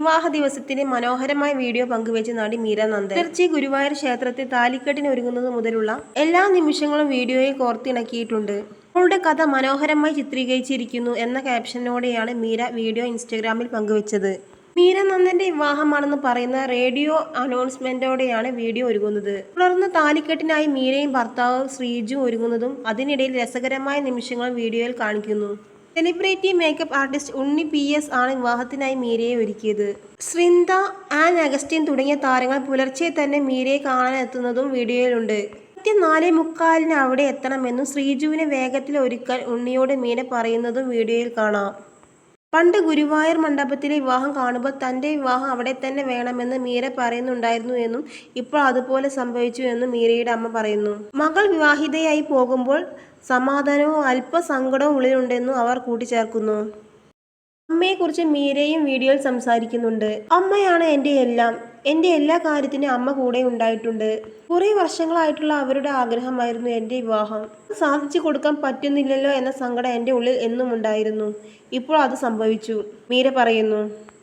വിവാഹ ദിവസത്തിന്റെ മനോഹരമായ വീഡിയോ പങ്കുവെച്ച് നടി മീര നന്ദൻ. പുലർച്ചെ ഗുരുവായൂർ ക്ഷേത്രത്തിൽ താലിക്കെട്ടിന് ഒരുങ്ങുന്നത് മുതലുള്ള എല്ലാ നിമിഷങ്ങളും വീഡിയോയിൽ കോർത്തിണക്കിയിട്ടുണ്ട്. അവളുടെ കഥ മനോഹരമായി ചിത്രീകരിച്ചിരിക്കുന്നു എന്ന ക്യാപ്ഷനോടെയാണ് മീര വീഡിയോ ഇൻസ്റ്റഗ്രാമിൽ പങ്കുവച്ചത്. മീര നന്ദന്റെ വിവാഹമാണെന്ന് പറയുന്ന റേഡിയോ അനൗൺസ്മെന്റോടെയാണ് വീഡിയോ ഒരുങ്ങുന്നത്. തുടർന്ന് താലിക്കെട്ടിനായി മീരയും ഭർത്താവ് ശ്രീജുവും ഒരുങ്ങുന്നതും അതിനിടയിൽ രസകരമായ നിമിഷങ്ങളും വീഡിയോയിൽ കാണിക്കുന്നു. സെലിബ്രിറ്റി മേക്കപ്പ് ആർട്ടിസ്റ്റ് ഉണ്ണി PS ആണ് വിവാഹത്തിനായി മീരയെ ഒരുക്കിയത്. ശ്രിന്ദ, ആൻ അഗസ്റ്റിൻ തുടങ്ങിയ താരങ്ങൾ പുലർച്ചെ തന്നെ മീരയെ കാണാനെത്തുന്നതും വീഡിയോയിലുണ്ട്. കൃത്യം 4:45 അവിടെ എത്തണമെന്നും ശ്രീജുവിനെ വേഗത്തിൽ ഒരുക്കാൻ ഉണ്ണിയോട് മീര പറയുന്നതും വീഡിയോയിൽ കാണാം. പണ്ട് ഗുരുവായൂർ മണ്ഡപത്തിലെ വിവാഹം കാണുമ്പോൾ തന്റെ വിവാഹം അവിടെ തന്നെ വേണമെന്ന് മീര പറയുന്നുണ്ടായിരുന്നു എന്നും ഇപ്പോൾ അതുപോലെ സംഭവിച്ചു എന്നും മീരയുടെ അമ്മ പറയുന്നു. മകൾ വിവാഹിതയായി പോകുമ്പോൾ സമാധാനവും അല്പം സങ്കടവും ഉള്ളിലുണ്ടെന്നും അവർ കൂട്ടിച്ചേർക്കുന്നു. അമ്മയെക്കുറിച്ച് മീരയും വീഡിയോയിൽ സംസാരിക്കുന്നുണ്ട്. അമ്മയാണ് എൻ്റെ എല്ലാം. എൻ്റെ എല്ലാ കാര്യത്തിനും അമ്മ കൂടെ ഉണ്ടായിട്ടുണ്ട്. കുറേ വർഷങ്ങളായിട്ടുള്ള അവരുടെ ആഗ്രഹമായിരുന്നു എൻ്റെ വിവാഹം. അത് സാധിച്ചു കൊടുക്കാൻ പറ്റുന്നില്ലല്ലോ എന്ന സങ്കടം എൻ്റെ ഉള്ളിൽ എന്നും ഉണ്ടായിരുന്നു. ഇപ്പോൾ അത് സംഭവിച്ചു, മീര പറയുന്നു.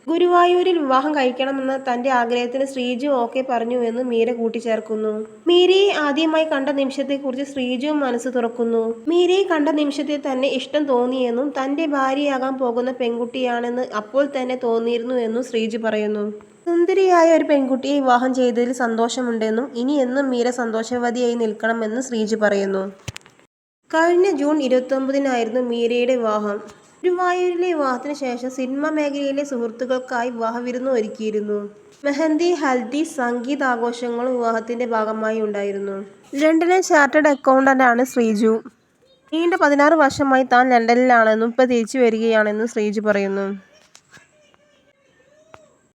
ഗുരുവായൂരിൽ വിവാഹം കഴിക്കണമെന്ന തന്റെ ആഗ്രഹത്തിന് ശ്രീജു ഓക്കെ പറഞ്ഞുവെന്ന് മീര കൂട്ടിച്ചേർക്കുന്നു. മീരയെ ആദ്യമായി കണ്ട നിമിഷത്തെക്കുറിച്ച് ശ്രീജുവും മനസ്സ് തുറക്കുന്നു. മീരയെ കണ്ട നിമിഷത്തിൽ തന്നെ ഇഷ്ടം തോന്നിയെന്നും തന്റെ ഭാര്യയാകാൻ പോകുന്ന പെൺകുട്ടിയാണെന്ന് അപ്പോൾ തന്നെ തോന്നിയിരുന്നു എന്നും ശ്രീജു പറയുന്നു. സുന്ദരിയായ ഒരു പെൺകുട്ടിയെ വിവാഹം ചെയ്തതിൽ സന്തോഷമുണ്ടെന്നും ഇനി എന്നും മീര സന്തോഷവതിയായി നിൽക്കണമെന്നും ശ്രീജു പറയുന്നു. കഴിഞ്ഞ ജൂൺ 29-നായിരുന്നു മീരയുടെ വിവാഹം. ഗുരുവായൂരിലെ വിവാഹത്തിന് ശേഷം സിനിമാ മേഖലയിലെ സുഹൃത്തുക്കൾക്കായി വിവാഹവിരുന്ന് ഒരുക്കിയിരുന്നു. മെഹന്തി, ഹൽദി, സംഗീത് ആഘോഷങ്ങളും വിവാഹത്തിന്റെ ഭാഗമായി ഉണ്ടായിരുന്നു. ലണ്ടനിൽ ചാർട്ടേഡ് അക്കൗണ്ടന്റാണ് ശ്രീജു. നീണ്ട 16 വർഷമായി താൻ ലണ്ടനിലാണെന്നും ഇപ്പോൾ തിരിച്ചു വരികയാണെന്നും ശ്രീജു പറയുന്നു.